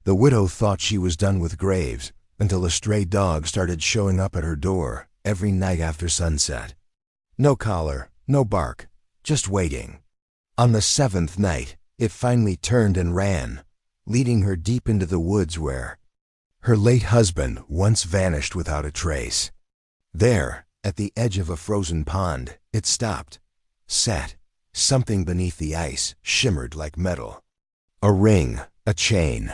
The widow thought she was done with graves until a stray dog started showing up at her door every night after sunset. No collar, no bark, just waiting. On the 7th night, it finally turned and ran, leading her deep into the woods where her late husband once vanished without a trace. There, at the edge of a frozen pond, it stopped, sat. Something beneath the ice shimmered like metal. A ring, a chain,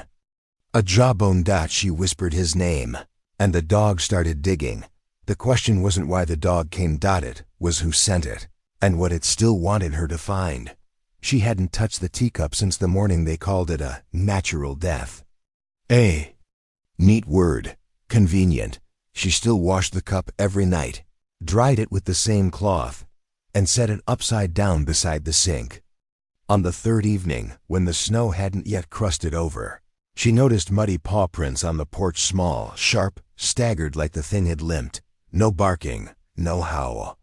a jawbone. She whispered his name, and the dog started digging. The question wasn't why the dog came. It was who sent it, and what it still wanted her to find. She hadn't touched the teacup since the morning they called it a natural death. A neat word, convenient. She still washed the cup every night, dried it with the same cloth, and set it upside down beside the sink. On the 3rd evening, when the snow hadn't yet crusted over, she noticed muddy paw prints on the porch, small, sharp, staggered like the thing had limped. No barking, no howl.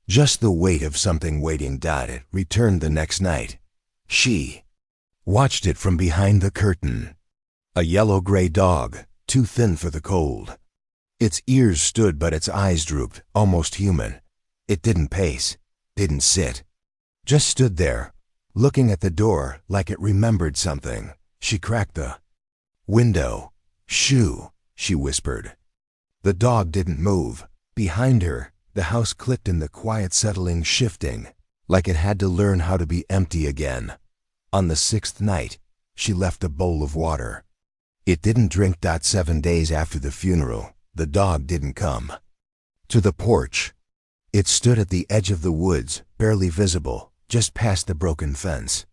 Just the weight of something waiting. It returned the next night. She watched it from behind the curtain. A yellow-gray dog, too thin for the cold. Its ears stood but its eyes drooped, almost human. It didn't pace, didn't sit. Just stood there, looking at the door like it remembered something. She cracked the window. "Shoo," she whispered. The dog didn't move. Behind her, the house clicked in the quiet settling, shifting, like it had to learn how to be empty again. On the 6th night, she left a bowl of water. It didn't drink. 7 days after the funeral, the dog didn't come to the porch. It stood at the edge of the woods, barely visible, just past the broken fence.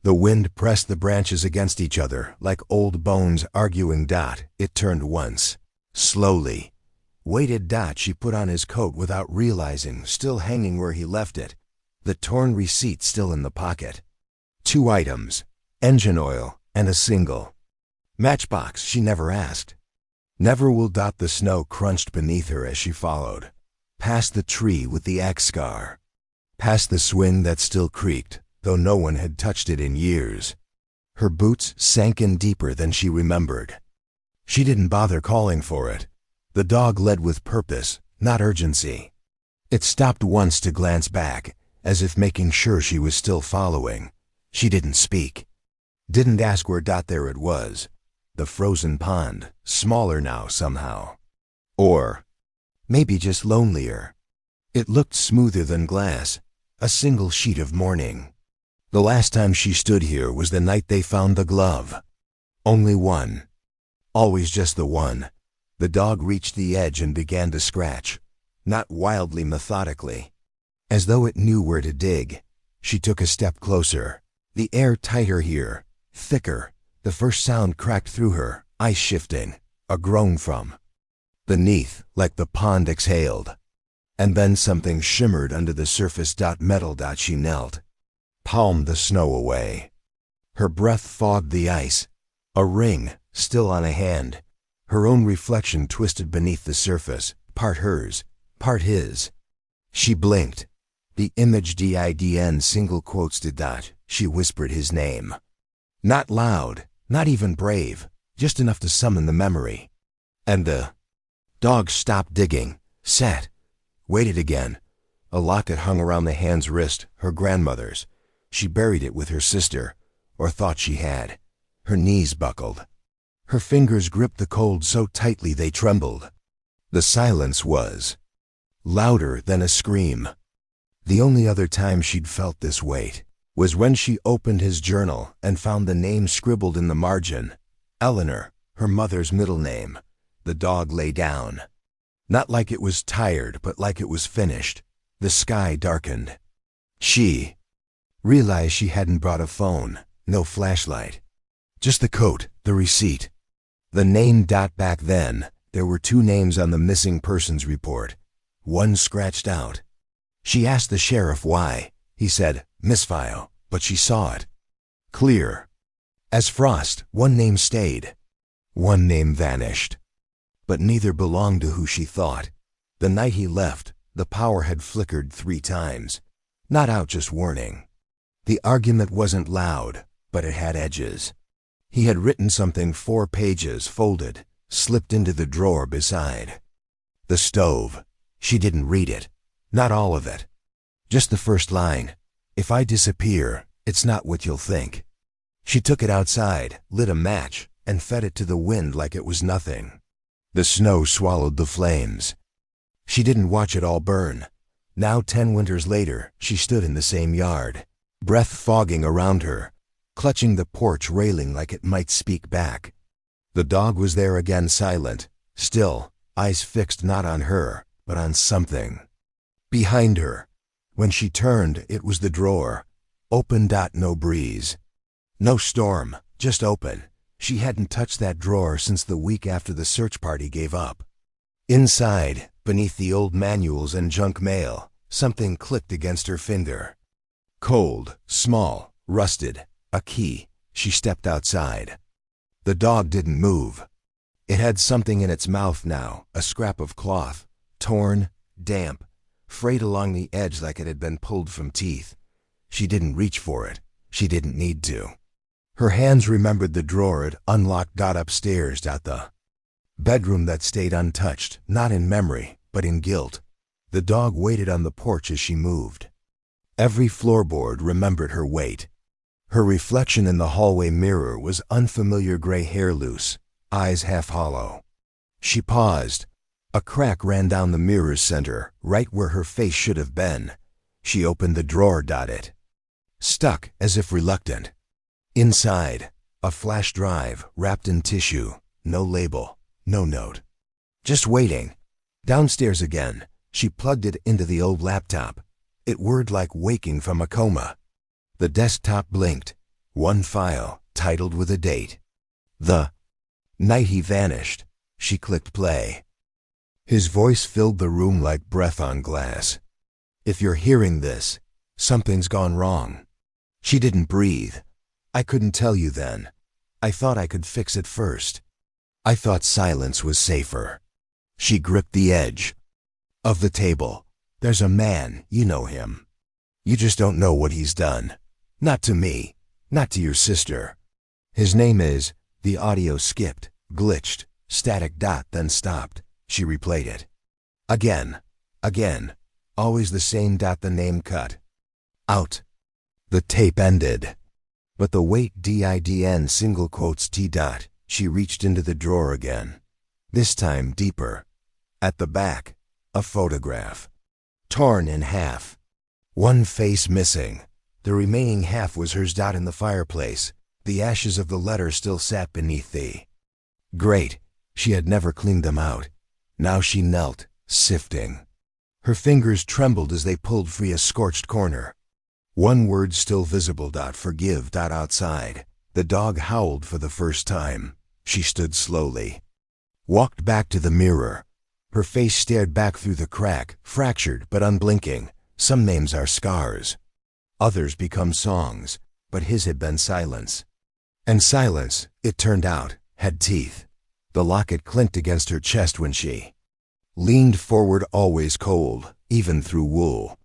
The wind pressed the branches against each other like old bones arguing. It turned once, slowly, waited. She put on his coat without realizing, still hanging where he left it, the torn receipt still in the pocket. 2 items, engine oil and a single matchbox. She never asked. Never will. The snow crunched beneath her as she followed, past the tree with the axe scar, past the swing that still creaked, though no one had touched it in years. Her boots sank in deeper than she remembered. She didn't bother calling for it. The dog led with purpose, not urgency. It stopped once to glance back, as if making sure she was still following. She didn't speak. Didn't ask where. There it was. The frozen pond, smaller now somehow. Or maybe just lonelier. It looked smoother than glass, a single sheet of morning. The last time she stood here was the night they found the glove. Only one. Always just the one. The dog reached the edge and began to scratch, not wildly, methodically, as though it knew where to dig. She took a step closer. The air tighter here, thicker. The first sound cracked through her, ice shifting, a groan from beneath, like the pond exhaled. And then something shimmered under the surface. Metal. She knelt, palmed the snow away. Her breath fogged the ice. A ring, still on a hand. Her own reflection twisted beneath the surface, part hers, part his. She blinked. The image. Didn single quotes. She whispered his name. Not loud, not even brave, just enough to summon the memory. And the dog stopped digging, sat, waited again. A locket hung around the hand's wrist, her grandmother's. She buried it with her sister, or thought she had. Her knees buckled. Her fingers gripped the cold so tightly they trembled. The silence was louder than a scream. The only other time she'd felt this weight was when she opened his journal and found the name scribbled in the margin. Eleanor, her mother's middle name. The dog lay down. Not like it was tired, but like it was finished. The sky darkened. She realized she hadn't brought a phone, no flashlight. Just the coat, the receipt. The name. Back then, there were 2 names on the missing persons report. One scratched out. She asked the sheriff why. He said, misfile, but she saw it. Clear as frost. One name stayed. One name vanished. But neither belonged to who she thought. The night he left, the power had flickered 3 times. Not out, just warning. The argument wasn't loud, but it had edges. He had written something 4 pages, folded, slipped into the drawer beside the stove. She didn't read it. Not all of it. Just the first line. If I disappear, it's not what you'll think. She took it outside, lit a match, and fed it to the wind like it was nothing. The snow swallowed the flames. She didn't watch it all burn. Now 10 winters later, she stood in the same yard, breath fogging around her, clutching the porch railing like it might speak back. The dog was there again, silent, still, eyes fixed not on her, but on something behind her. When she turned, it was the drawer. Open. No breeze. No storm, just open. She hadn't touched that drawer since the week after the search party gave up. Inside, beneath the old manuals and junk mail, something clicked against her finger. Cold, small, rusted, a key. She stepped outside. The dog didn't move. It had something in its mouth now, a scrap of cloth, torn, damp, frayed along the edge like it had been pulled from teeth. She didn't reach for it. She didn't need to. Her hands remembered the drawer it unlocked. Upstairs. The bedroom that stayed untouched, not in memory, but in guilt. The dog waited on the porch as she moved. Every floorboard remembered her weight. Her reflection in the hallway mirror was unfamiliar, gray hair loose, eyes half hollow. She paused. A crack ran down the mirror's center, right where her face should have been. She opened the drawer. It stuck, as if reluctant. Inside, a flash drive wrapped in tissue, no label, no note. Just waiting. Downstairs again, she plugged it into the old laptop. It whirred like waking from a coma. The desktop blinked. One file, titled with a date. The night he vanished. She clicked play. His voice filled the room like breath on glass. If you're hearing this, something's gone wrong. She didn't breathe. I couldn't tell you then. I thought I could fix it first. I thought silence was safer. She gripped the edge of the table. There's a man, you know him. You just don't know what he's done. Not to me, not to your sister. His name is, the audio skipped, glitched, static. Then stopped. She replayed it. Again, always the same. The name cut out. The tape ended. But the wait didn single quotes t. She reached into the drawer again. This time deeper. At the back, a photograph. Torn in half. One face missing. The remaining half was hers. In the fireplace, the ashes of the letter still sat beneath the grate. She had never cleaned them out. Now she knelt, sifting. Her fingers trembled as they pulled free a scorched corner. One word still visible. Forgive. Outside, the dog howled for the first time. She stood slowly. Walked back to the mirror. Her face stared back through the crack, fractured but unblinking. Some names are scars. Others become songs, but his had been silence. And silence, it turned out, had teeth. The locket clinked against her chest when she leaned forward, always cold, even through wool.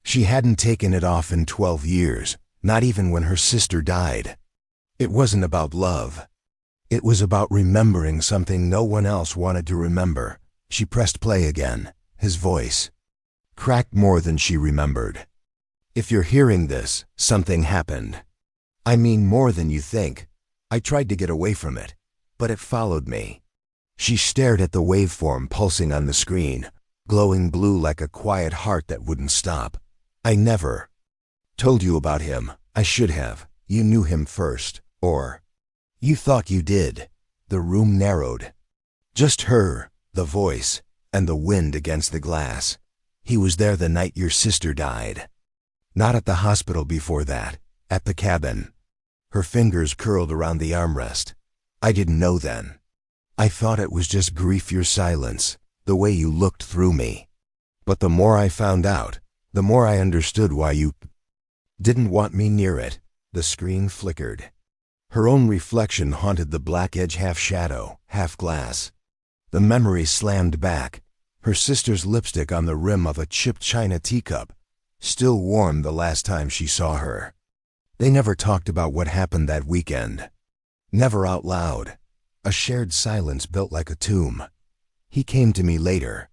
She hadn't taken it off in 12 years, not even when her sister died. It wasn't about love. It was about remembering something no one else wanted to remember. She pressed play again. His voice cracked more than she remembered. If you're hearing this, something happened. I mean more than you think. I tried to get away from it, but it followed me. She stared at the waveform pulsing on the screen, glowing blue like a quiet heart that wouldn't stop. I never told you about him. I should have. You knew him first, or you thought you did. The room narrowed. Just her, the voice, and the wind against the glass. He was there the night your sister died. Not at the hospital before that, at the cabin. Her fingers curled around the armrest. I didn't know then. I thought it was just grief, your silence, the way you looked through me. But the more I found out, the more I understood why you didn't want me near it. The screen flickered. Her own reflection haunted the black edge, half shadow, half glass. The memory slammed back. Her sister's lipstick on the rim of a chipped china teacup, still warm the last time she saw her. They never talked about what happened that weekend. Never out loud. A shared silence built like a tomb. He came to me later.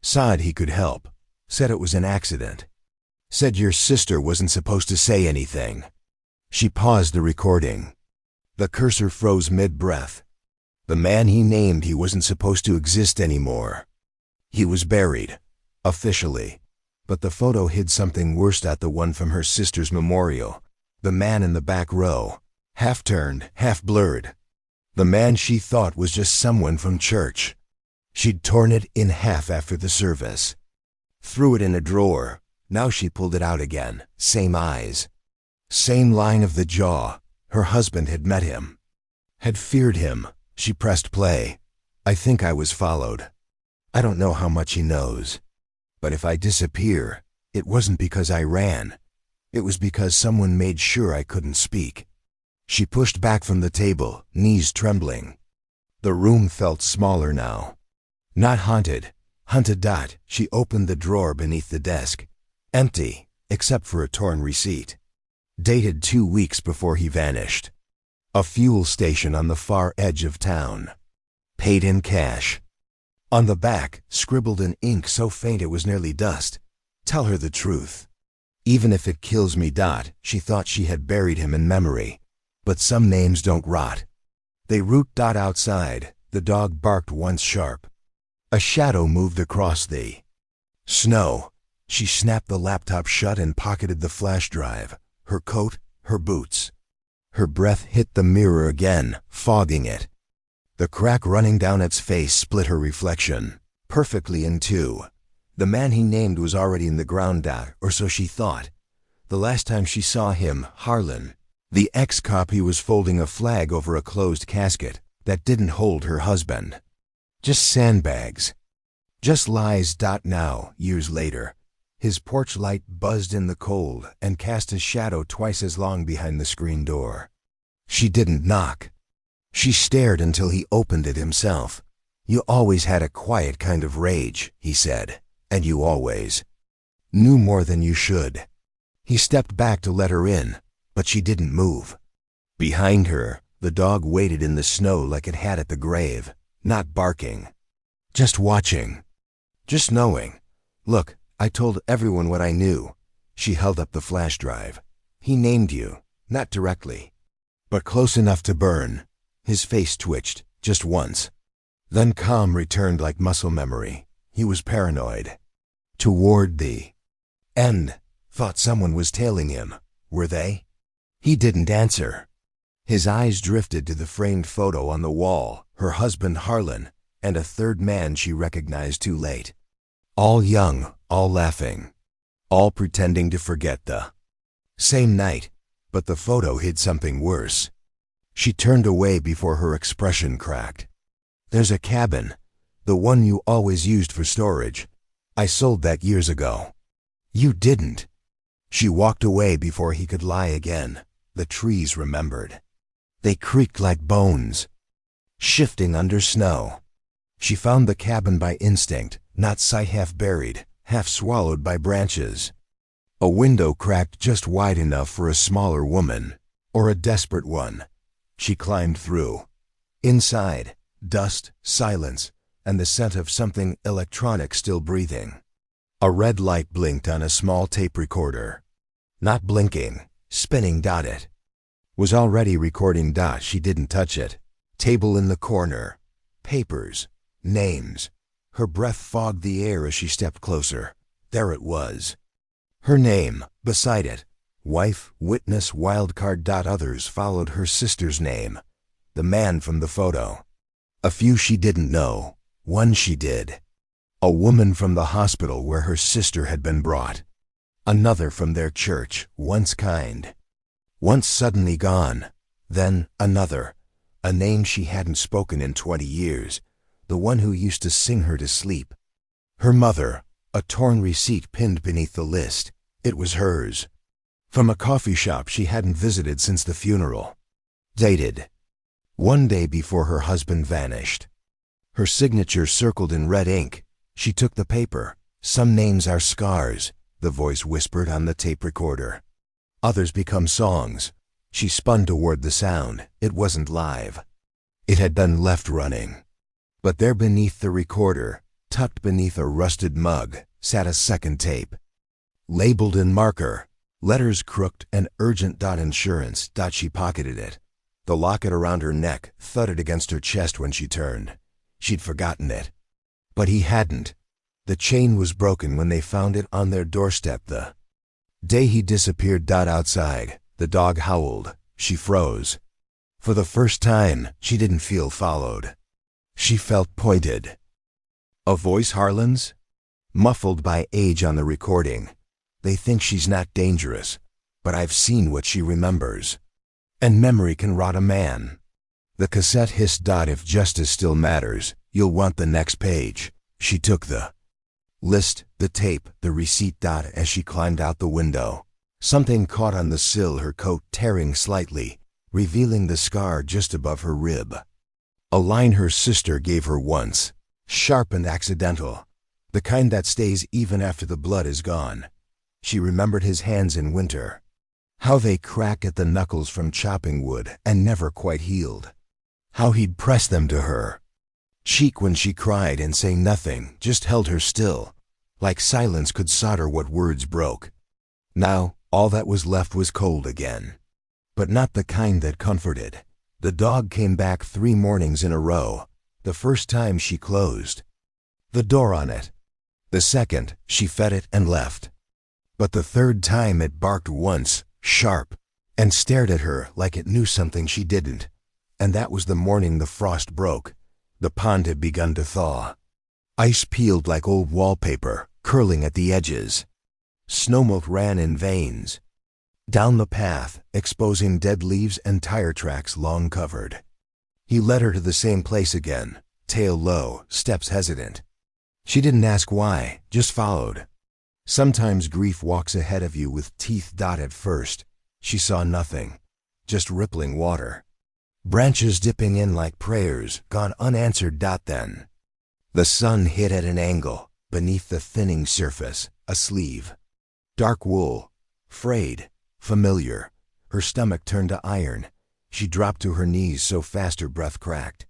Said he could help. Said it was an accident. Said your sister wasn't supposed to say anything. She paused the recording. The cursor froze mid-breath. The man he named, he wasn't supposed to exist anymore. He was buried. Officially. But the photo hid something worse at the one from her sister's memorial. The man in the back row. Half-turned, half-blurred. The man she thought was just someone from church. She'd torn it in half after the service. Threw it in a drawer. Now she pulled it out again. Same eyes. Same line of the jaw. Her husband had met him. Had feared him. She pressed play. I think I was followed. I don't know how much he knows. But if I disappear, it wasn't because I ran. It was because someone made sure I couldn't speak. She pushed back from the table, knees trembling. The room felt smaller now. Not haunted. Hunted. She opened the drawer beneath the desk. Empty, except for a torn receipt. Dated 2 weeks before he vanished. A fuel station on the far edge of town. Paid in cash. On the back, scribbled in ink so faint it was nearly dust. Tell her the truth. Even if it kills me. She thought she had buried him in memory. But some names don't rot. They root. Outside, the dog barked once sharp. A shadow moved across the snow. She snapped the laptop shut and pocketed the flash drive, her coat, her boots. Her breath hit the mirror again, fogging it. The crack running down its face split her reflection, perfectly in two. The man he named was already in the ground, or so she thought. The last time she saw him, Harlan, the ex-cop, he was folding a flag over a closed casket that didn't hold her husband. Just sandbags. Just lies. Now, years later, his porch light buzzed in the cold and cast a shadow twice as long behind the screen door. She didn't knock. She stared until he opened it himself. You always had a quiet kind of rage, he said, and you always knew more than you should. He stepped back to let her in, but she didn't move. Behind her, the dog waited in the snow like it had at the grave, not barking. Just watching. Just knowing. Look, I told everyone what I knew. She held up the flash drive. He named you, not directly, but close enough to burn. His face twitched, just once. Then calm returned like muscle memory. He was paranoid. Toward the end, thought someone was tailing him. Were they? He didn't answer. His eyes drifted to the framed photo on the wall, her husband Harlan, and a third man she recognized too late. All young, all laughing, all pretending to forget the same night, but the photo hid something worse. She turned away before her expression cracked. There's a cabin, the one you always used for storage. I sold that years ago. You didn't. She walked away before he could lie again. The trees remembered. They creaked like bones, shifting under snow. She found the cabin by instinct, not sight, half buried, half swallowed by branches. A window cracked just wide enough for a smaller woman, or a desperate one. She climbed through. Inside, dust, silence, and the scent of something electronic still breathing. A red light blinked on a small tape recorder. Not blinking, spinning. It was already recording. She didn't touch it. Table in the corner. Papers. Names. Her breath fogged the air as she stepped closer. There it was. Her name, beside it. Wife, witness, wildcard. Others followed her sister's name. The man from the photo. A few she didn't know. One she did. A woman from the hospital where her sister had been brought. Another from their church, once kind. Once suddenly gone. Then another. A name she hadn't spoken in 20 years. The one who used to sing her to sleep. Her mother. A torn receipt pinned beneath the list. It was hers. From a coffee shop she hadn't visited since the funeral. Dated. One day before her husband vanished. Her signature circled in red ink. She took the paper. Some names are scars, the voice whispered on the tape recorder. Others become songs. She spun toward the sound. It wasn't live. It had been left running. But there beneath the recorder, tucked beneath a rusted mug, sat a second tape. Labeled in marker, letters crooked and urgent. Insurance. She pocketed it. The locket around her neck thudded against her chest when she turned. She'd forgotten it. But he hadn't. The chain was broken when they found it on their doorstep the day he disappeared. Outside, the dog howled. She froze. For the first time, she didn't feel followed. She felt pointed. A voice, Harlan's? Muffled by age on the recording. They think she's not dangerous, but I've seen what she remembers. And memory can rot a man. The cassette hissed. If justice still matters, you'll want the next page. She took the list, the tape, the receipt. As she climbed out the window, something caught on the sill, her coat tearing slightly, revealing the scar just above her rib. A line her sister gave her once, sharp and accidental, the kind that stays even after the blood is gone. She remembered his hands in winter, how they crack at the knuckles from chopping wood and never quite healed. How he'd press them to her cheek when she cried and say nothing, just held her still, like silence could solder what words broke. Now, all that was left was cold again. But not the kind that comforted. The dog came back 3 mornings in a row. The first time she closed the door on it. The second, she fed it and left. But the third time it barked once, sharp, and stared at her like it knew something she didn't. And that was the morning the frost broke. The pond had begun to thaw. Ice peeled like old wallpaper, curling at the edges. Snowmelt ran in veins down the path, exposing dead leaves and tire tracks long covered. He led her to the same place again, tail low, steps hesitant. She didn't ask why, just followed. Sometimes grief walks ahead of you with teeth. At first, she saw nothing, just rippling water. Branches dipping in like prayers, gone unanswered. Then, the sun hit at an angle, beneath the thinning surface, a sleeve. Dark wool, frayed, familiar. Her stomach turned to iron. She dropped to her knees so fast her breath cracked.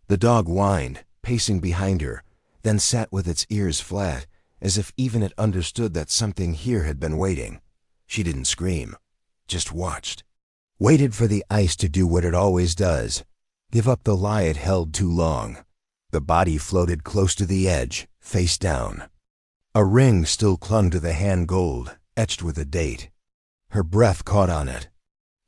The dog whined, pacing behind her, then sat with its ears flat, as if even it understood that something here had been waiting. She didn't scream, just watched. Waited for the ice to do what it always does, give up the lie it held too long. The body floated close to the edge, face down. A ring still clung to the hand gold, etched with a date. Her breath caught on it.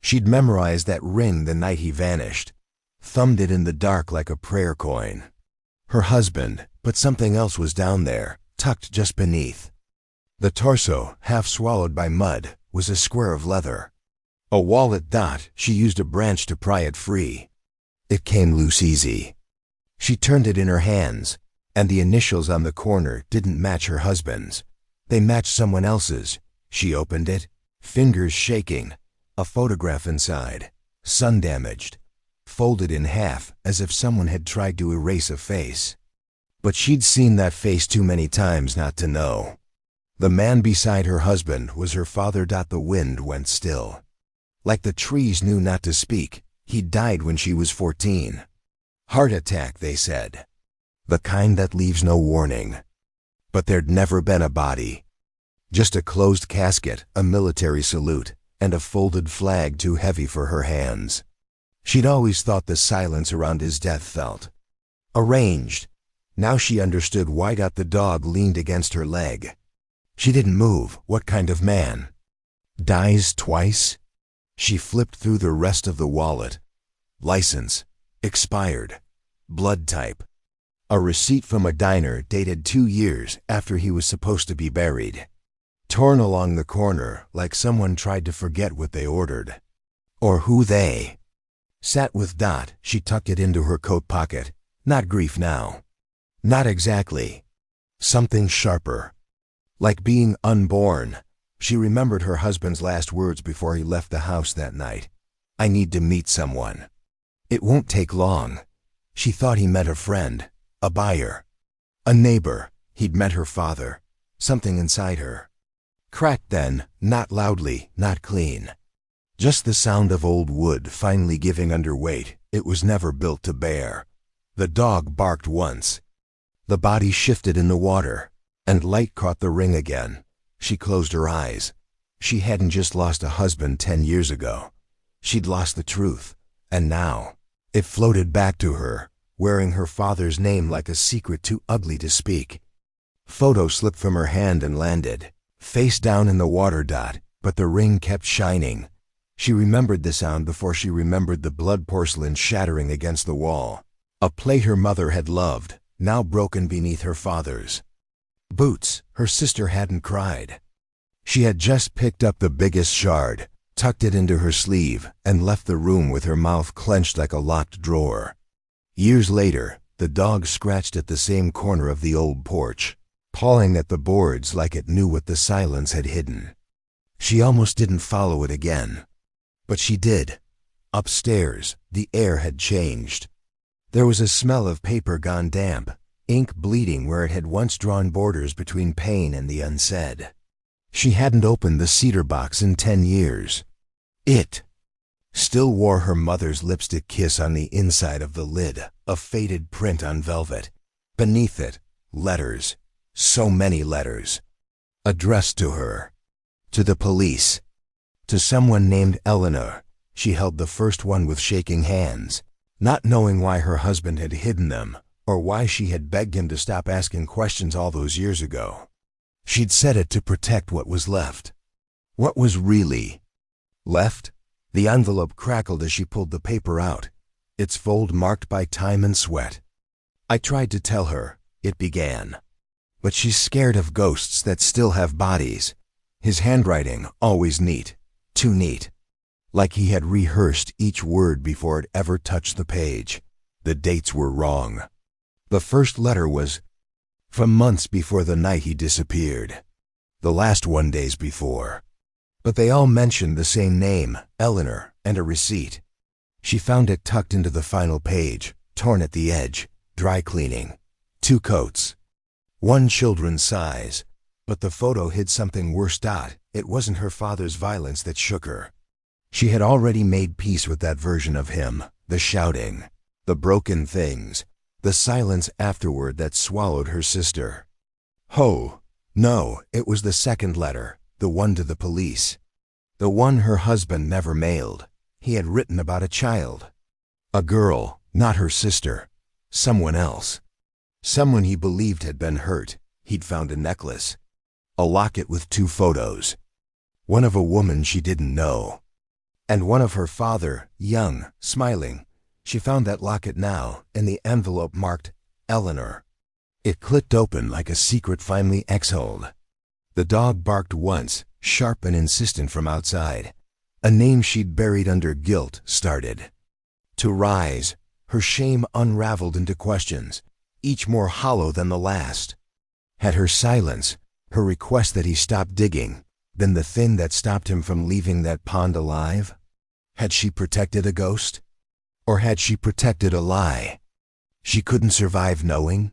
She'd memorized that ring the night he vanished, thumbed it in the dark like a prayer coin. Her husband, but something else was down there, tucked just beneath. The torso, half swallowed by mud, was a square of leather. A wallet. She used a branch to pry it free. It came loose easy. She turned it in her hands, and the initials on the corner didn't match her husband's. They matched someone else's. She opened it, fingers shaking, a photograph inside, sun-damaged, folded in half as if someone had tried to erase a face. But she'd seen that face too many times not to know. The man beside her husband was her father. The wind went still. Like the trees knew not to speak, he died when she was 14. Heart attack, they said. The kind that leaves no warning. But there'd never been a body. Just a closed casket, a military salute, and a folded flag too heavy for her hands. She'd always thought the silence around his death felt arranged. Now she understood why. The dog leaned against her leg. She didn't move. What kind of man dies twice? She flipped through the rest of the wallet. License, expired, blood type. A receipt from a diner dated 2 years after he was supposed to be buried. Torn along the corner like someone tried to forget what they ordered. Or who they sat with. She tucked it into her coat pocket. Not grief now. Not exactly. Something sharper. Like being unborn. She remembered her husband's last words before he left the house that night. I need to meet someone. It won't take long. She thought he meant a friend, a buyer, a neighbor. He'd met her father. Something inside her cracked then, not loudly, not clean. Just the sound of old wood finally giving under weight it was never built to bear. The dog barked once. The body shifted in the water, and light caught the ring again. She closed her eyes. She hadn't just lost a husband 10 years ago. She'd lost the truth, and now it floated back to her, wearing her father's name like a secret too ugly to speak. Photo slipped from her hand and landed, face down in the water dot, but the ring kept shining. She remembered the sound before she remembered the blood porcelain shattering against the wall. A plate her mother had loved, now broken beneath her father's. Boots, her sister hadn't cried. She had just picked up the biggest shard, tucked it into her sleeve, and left the room with her mouth clenched like a locked drawer. Years later, the dog scratched at the same corner of the old porch, pawing at the boards like it knew what the silence had hidden. She almost didn't follow it again. But she did. Upstairs, the air had changed. There was a smell of paper gone damp, ink bleeding where it had once drawn borders between pain and the unsaid. She hadn't opened the cedar box in 10 years. It still wore her mother's lipstick kiss on the inside of the lid, a faded print on velvet. Beneath it, letters. So many letters. Addressed to her. To the police. To someone named Eleanor. She held the first one with shaking hands, not knowing why her husband had hidden them, or why she had begged him to stop asking questions all those years ago. She'd said it to protect what was left. What was really left? The envelope crackled as she pulled the paper out, its fold marked by time and sweat. I tried to tell her, it began. But she's scared of ghosts that still have bodies. His handwriting, always neat. Too neat. Like he had rehearsed each word before it ever touched the page. The dates were wrong. The first letter was from months before the night he disappeared. The last one days before. But they all mentioned the same name, Eleanor, and a receipt. She found it tucked into the final page, torn at the edge, dry cleaning. 2 coats. 1 children's size. But the photo hid something worse. It wasn't her father's violence that shook her. She had already made peace with that version of him, the shouting, the broken things, the silence afterward that swallowed her sister. Oh, no, it was the second letter, the one to the police. The one her husband never mailed. He had written about a child. A girl, not her sister. Someone else. Someone he believed had been hurt. He'd found a necklace. A locket with 2 photos. One of a woman she didn't know. And one of her father, young, smiling. She found that locket now, and the envelope marked Eleanor. It clicked open like a secret finally exhaled. The dog barked once, sharp and insistent from outside. A name she'd buried under guilt started to rise. Her shame unraveled into questions, each more hollow than the last. Had her silence, her request that he stop digging, been the thing that stopped him from leaving that pond alive? Had she protected a ghost? Or had she protected a lie? She couldn't survive knowing.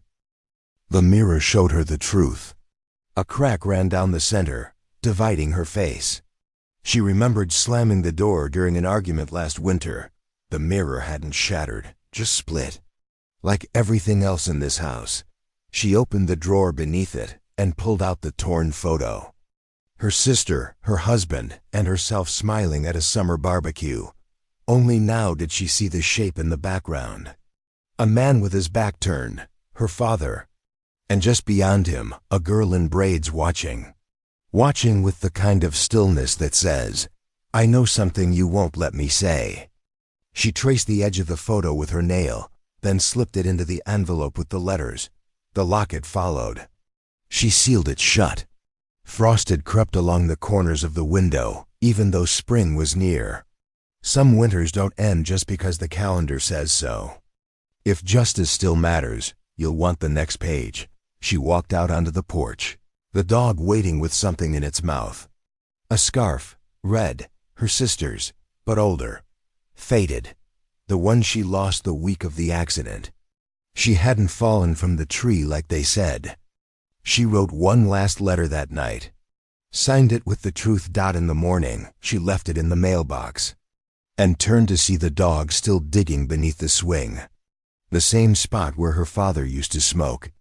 The mirror showed her the truth. A crack ran down the center, dividing her face. She remembered slamming the door during an argument last winter. The mirror hadn't shattered, just split. Like everything else in this house, she opened the drawer beneath it and pulled out the torn photo. Her sister, her husband, and herself smiling at a summer barbecue. Only now did she see the shape in the background. A man with his back turned, her father. And just beyond him, a girl in braids watching. Watching with the kind of stillness that says, I know something you won't let me say. She traced the edge of the photo with her nail, then slipped it into the envelope with the letters. The locket followed. She sealed it shut. Frost had crept along the corners of the window, even though spring was near. Some winters don't end just because the calendar says so. If justice still matters, you'll want the next page. She walked out onto the porch, the dog waiting with something in its mouth. A scarf, red, her sister's, but older. Faded. The one she lost the week of the accident. She hadn't fallen from the tree like they said. She wrote one last letter that night. signed it with the truth. In the morning, she left it in the mailbox and turned to see the dog still digging beneath the swing. The same spot where her father used to smoke.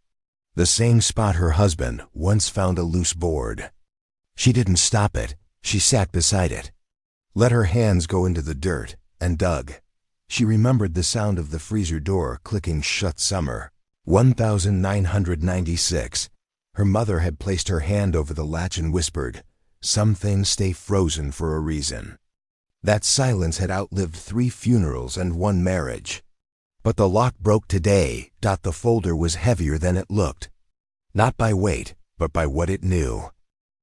The same spot her husband once found a loose board. She didn't stop it. She sat beside it, let her hands go into the dirt, and dug. She remembered the sound of the freezer door clicking shut. Summer 1996. Her mother had placed her hand over the latch and whispered, "Some things stay frozen for a reason." That silence had outlived 3 funerals and 1 marriage. But the lock broke today. The folder was heavier than it looked. Not by weight, but by what it knew.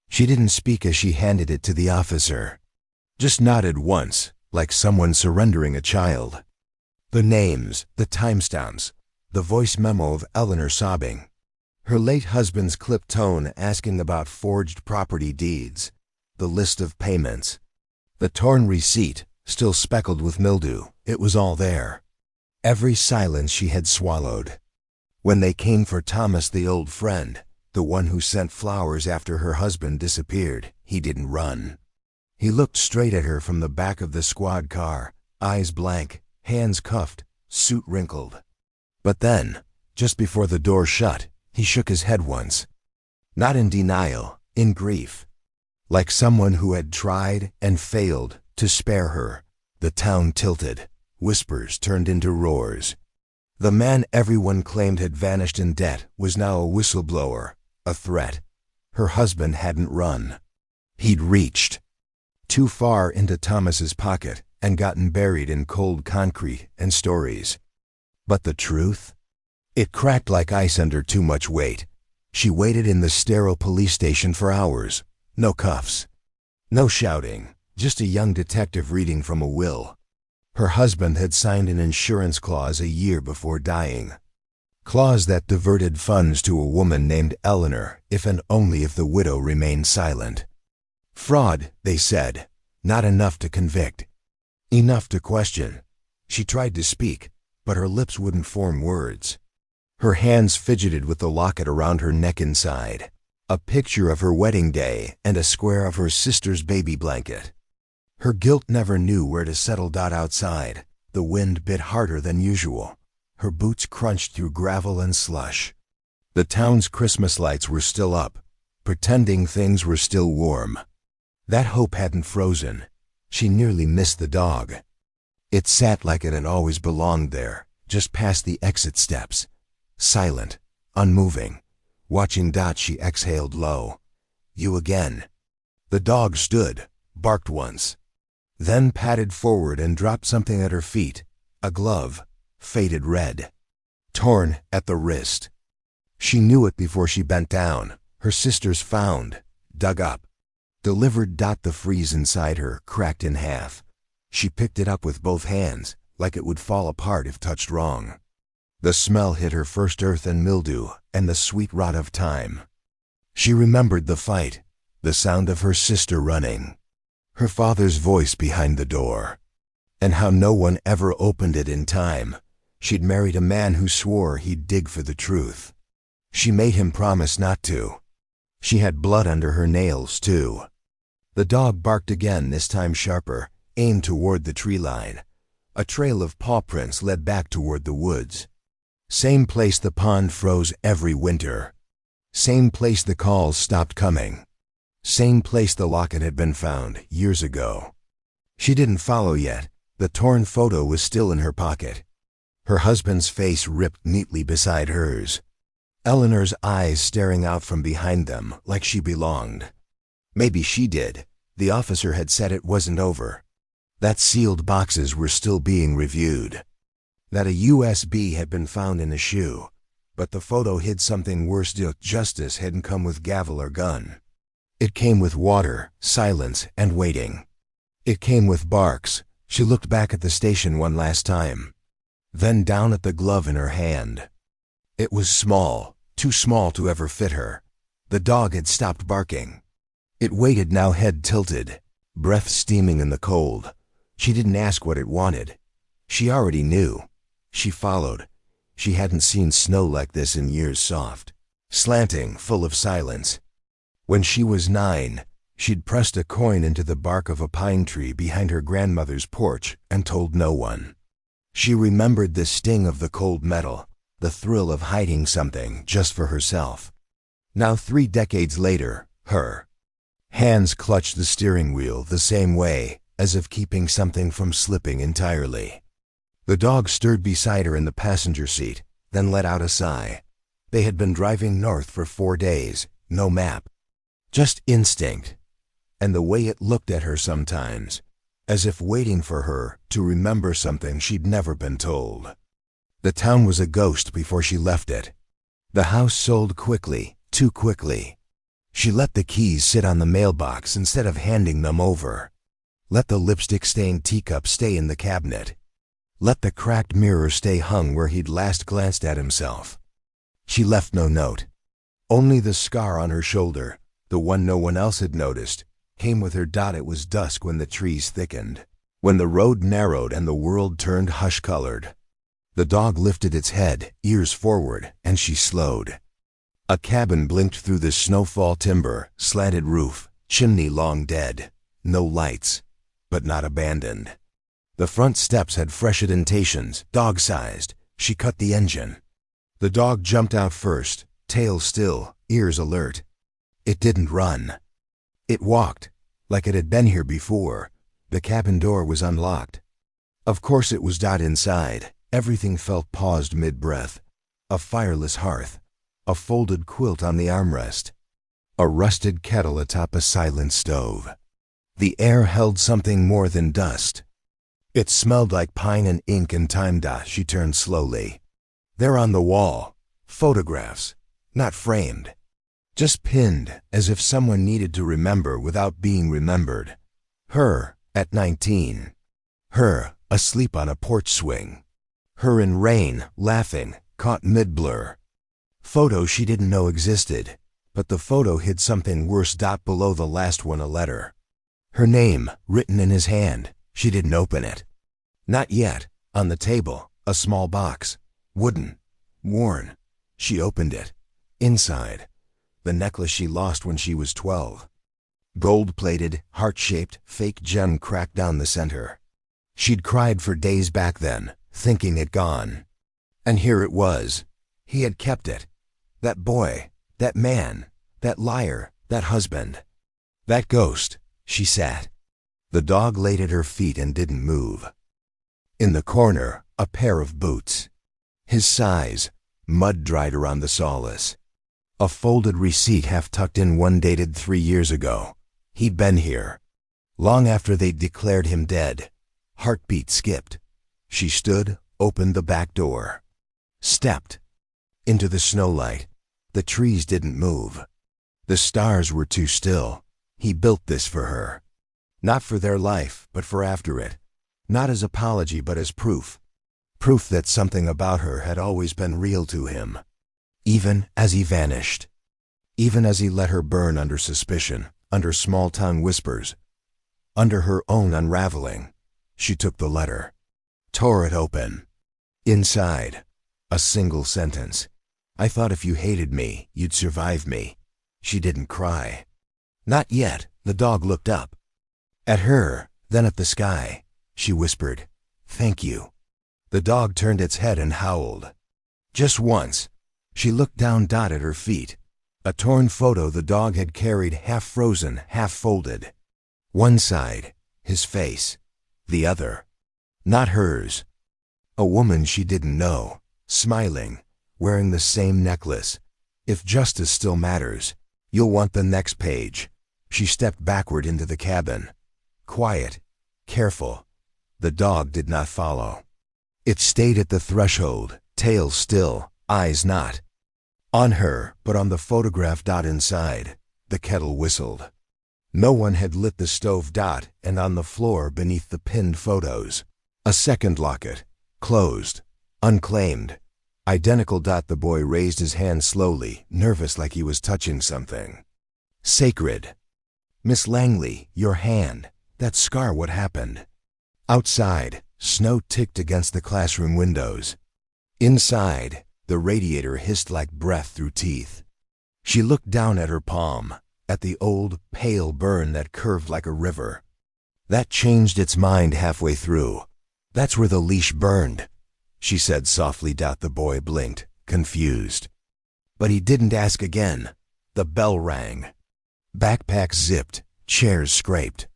She didn't speak as she handed it to the officer. Just nodded once, like someone surrendering a child. The names, the timestamps, the voice memo of Eleanor sobbing. Her late husband's clipped tone asking about forged property deeds. The list of payments. The torn receipt, still speckled with mildew. It was all there. Every silence she had swallowed. When they came for Thomas, the old friend, the one who sent flowers after her husband disappeared, he didn't run. He looked straight at her from the back of the squad car, eyes blank, hands cuffed, suit wrinkled. But then, just before the door shut, he shook his head once. Not in denial, in grief. Like someone who had tried and failed to spare her. The town tilted. Whispers turned into roars. The man everyone claimed had vanished in debt was now a whistleblower, a threat. Her husband hadn't run. He'd reached too far into Thomas's pocket and gotten buried in cold concrete and stories. But the truth? It cracked like ice under too much weight. She waited in the sterile police station for hours. No cuffs. No shouting. Just a young detective reading from a will. Her husband had signed an insurance clause a year before dying. Clause that diverted funds to a woman named Eleanor if and only if the widow remained silent. Fraud, they said. Not enough to convict. Enough to question. She tried to speak, but her lips wouldn't form words. Her hands fidgeted with the locket around her neck inside. A picture of her wedding day and a square of her sister's baby blanket. Her guilt never knew where to settle. Outside, the wind bit harder than usual. Her boots crunched through gravel and slush. The town's Christmas lights were still up, pretending things were still warm. That hope hadn't frozen. She nearly missed the dog. It sat like it had always belonged there, just past the exit steps. Silent, unmoving. Watching. She exhaled low. "You again." The dog stood, barked once. Then padded forward and dropped something at her feet. A glove, faded red. Torn at the wrist. She knew it before she bent down. Her sister's found, dug up, delivered. The freeze inside her cracked in half. She picked it up with both hands, like it would fall apart if touched wrong. The smell hit her, first earth and mildew, and the sweet rot of time. She remembered the fight, the sound of her sister running. Her father's voice behind the door. And how no one ever opened it in time. She'd married a man who swore he'd dig for the truth. She made him promise not to. She had blood under her nails, too. The dog barked again, this time sharper, aimed toward the tree line. A trail of paw prints led back toward the woods. Same place the pond froze every winter. Same place the calls stopped coming. Same place the locket had been found years ago. She didn't follow yet. The torn photo was still in her pocket. Her husband's face ripped neatly beside hers. Eleanor's eyes staring out from behind them like she belonged. Maybe she did. The officer had said it wasn't over. That sealed boxes were still being reviewed. That a USB had been found in a shoe. But the photo hid something worse. Justice hadn't come with gavel or gun. It came with water, silence, and waiting. It came with barks. She looked back at the station one last time. Then down at the glove in her hand. It was small, too small to ever fit her. The dog had stopped barking. It waited now, head tilted, breath steaming in the cold. She didn't ask what it wanted. She already knew. She followed. She hadn't seen snow like this in years, soft, slanting, full of silence. When she was 9, She'd pressed a coin into the bark of a pine tree behind her grandmother's porch and told no one. She remembered the sting of the cold metal, the thrill of hiding something just for herself. Now 3 decades later, her hands clutched the steering wheel the same way, as if keeping something from slipping entirely. The dog stirred beside her in the passenger seat, then let out a sigh. They had been driving north for 4 days, no map. Just instinct. And the way it looked at her sometimes, as if waiting for her to remember something she'd never been told. The town was a ghost before she left it. The house sold quickly, too quickly. She let the keys sit on the mailbox instead of handing them over. Let the lipstick-stained teacup stay in the cabinet. Let the cracked mirror stay hung where he'd last glanced at himself. She left no note. Only the scar on her shoulder, the one no one else had noticed, came with her. It was dusk when the trees thickened, when the road narrowed and the world turned hush-colored. The dog lifted its head, ears forward, and she slowed. A cabin blinked through the snowfall timber, slanted roof, chimney long dead. No lights, but not abandoned. The front steps had fresh indentations, dog-sized. She cut the engine. The dog jumped out first, tail still, ears alert. It didn't run. It walked, like it had been here before. The cabin door was unlocked. Of course it was inside. Everything felt paused mid-breath. A fireless hearth. A folded quilt on the armrest. A rusted kettle atop a silent stove. The air held something more than dust. It smelled like pine and ink and time. She turned slowly. There on the wall, photographs, not framed. Just pinned, as if someone needed to remember without being remembered. Her, at 19. Her, asleep on a porch swing. Her in rain, laughing, caught mid-blur. Photo she didn't know existed, but the photo hid something worse. Below the last one, a letter. Her name, written in his hand. She didn't open it. Not yet. On the table, a small box. Wooden. Worn. She opened it. Inside, the necklace she lost when she was 12. Gold-plated, heart-shaped, fake gem cracked down the center. She'd cried for days back then, thinking it gone. And here it was. He had kept it. That boy, that man, that liar, that husband. That ghost. She sat. The dog laid at her feet and didn't move. In the corner, a pair of boots. His size, mud dried around the solace. A folded receipt half tucked in, one dated 3 years ago. He'd been here. Long after they'd declared him dead. Heartbeat skipped. She stood, opened the back door. Stepped. Into the snowlight. The trees didn't move. The stars were too still. He built this for her. Not for their life, but for after it. Not as apology, but as proof. Proof that something about her had always been real to him. Even as he vanished. Even as he let her burn under suspicion, under small-town whispers. Under her own unraveling. She took the letter. Tore it open. Inside, a single sentence. I thought if you hated me, you'd survive me. She didn't cry. Not yet. The dog looked up. At her, then at the sky. She whispered, "Thank you." The dog turned its head and howled. Just once. She looked down. At her feet. A torn photo the dog had carried, half frozen, half folded. One side, his face. The other, not hers. A woman she didn't know, smiling, wearing the same necklace. If justice still matters, you'll want the next page. She stepped backward into the cabin. Quiet, careful. The dog did not follow. It stayed at the threshold, tail still, eyes not on her, but on the photograph. Inside, the kettle whistled. No one had lit the stove. And on the floor beneath the pinned photos, a second locket, closed, unclaimed, identical. The boy raised his hand slowly, nervous, like he was touching something sacred. Miss Langley, your hand, that scar, what happened? Outside, snow ticked against the classroom windows. Inside, the radiator hissed like breath through teeth. She looked down at her palm, at the old, pale burn that curved like a river. That changed its mind halfway through. That's where the leash burned, she said softly. The boy blinked, confused. But he didn't ask again. The bell rang. Backpacks zipped, chairs scraped.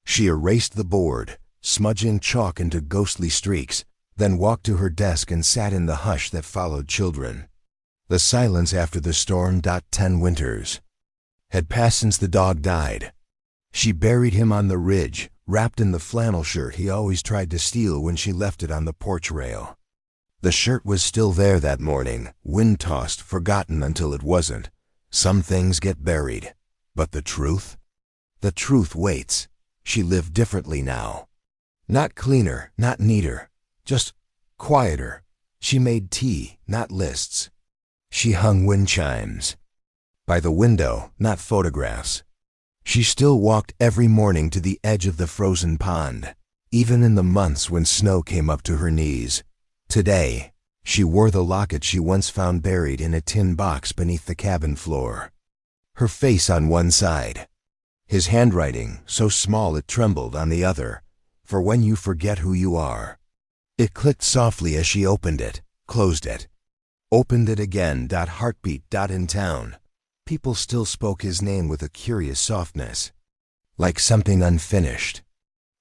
She erased the board, smudging chalk into ghostly streaks, then walked to her desk and sat in the hush that followed children. The silence after the storm. 10 winters had passed since the dog died. She buried him on the ridge, wrapped in the flannel shirt he always tried to steal when she left it on the porch rail. The shirt was still there that morning, wind-tossed, forgotten until it wasn't. Some things get buried. But the truth? The truth waits. She lived differently now. Not cleaner, not neater, just quieter. She made tea, not lists. She hung wind chimes by the window, not photographs. She still walked every morning to the edge of the frozen pond, even in the months when snow came up to her knees. Today, she wore the locket she once found buried in a tin box beneath the cabin floor. Her face on one side, his handwriting so small it trembled on the other. For when you forget who you are. It clicked softly as she opened it, closed it, opened it again. Heartbeat. In town, people still spoke his name with a curious softness, like something unfinished.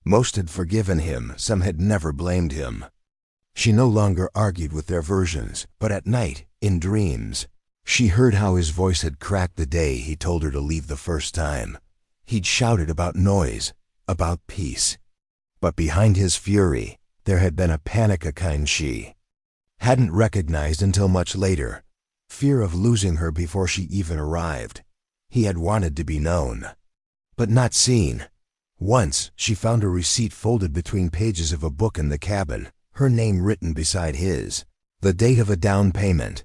Most had forgiven him, some had never blamed him. She no longer argued with their versions, but at night, in dreams, she heard how his voice had cracked the day he told her to leave the first time. He'd shouted about noise, about peace. But behind his fury, there had been a panic, a kind she hadn't recognized until much later. Fear of losing her before she even arrived. He had wanted to be known, but not seen. Once, she found a receipt folded between pages of a book in the cabin, her name written beside his, the date of a down payment.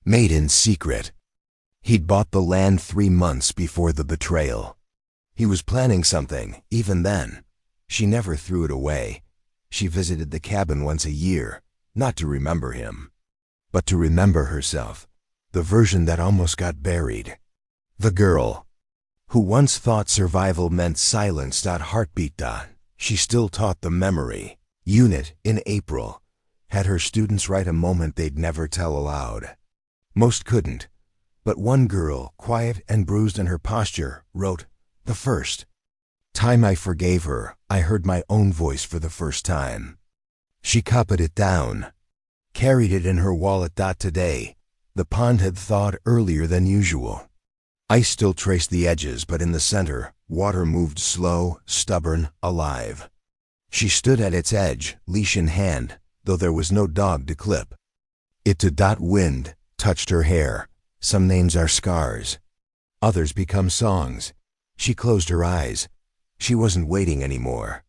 Made in secret. He'd bought the land 3 months before the betrayal. He was planning something, even then. She never threw it away. She visited the cabin once a year, not to remember him, but to remember herself, the version that almost got buried. The girl who once thought survival meant silence. Heartbeat. She still taught the memory unit in April, had her students write a moment they'd never tell aloud. Most couldn't, but one girl, quiet and bruised in her posture, wrote, "The first time I forgave her, I heard my own voice for the first time." She copied it down, carried it in her wallet. Today, the pond had thawed earlier than usual. Ice still traced the edges, but in the center, water moved slow, stubborn, alive. She stood at its edge, leash in hand, though there was no dog to clip. It to wind touched her hair. Some names are scars, others become songs. She closed her eyes. She wasn't waiting anymore.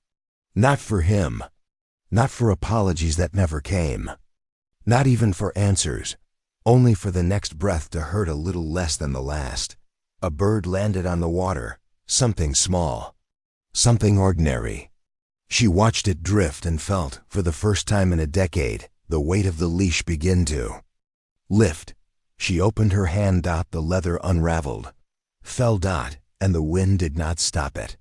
Not for him. Not for apologies that never came. Not even for answers. Only for the next breath to hurt a little less than the last. A bird landed on the water. Something small. Something ordinary. She watched it drift and felt, for the first time in a decade, the weight of the leash begin to lift. She opened her hand. The leather unraveled. Fell. And the wind did not stop it.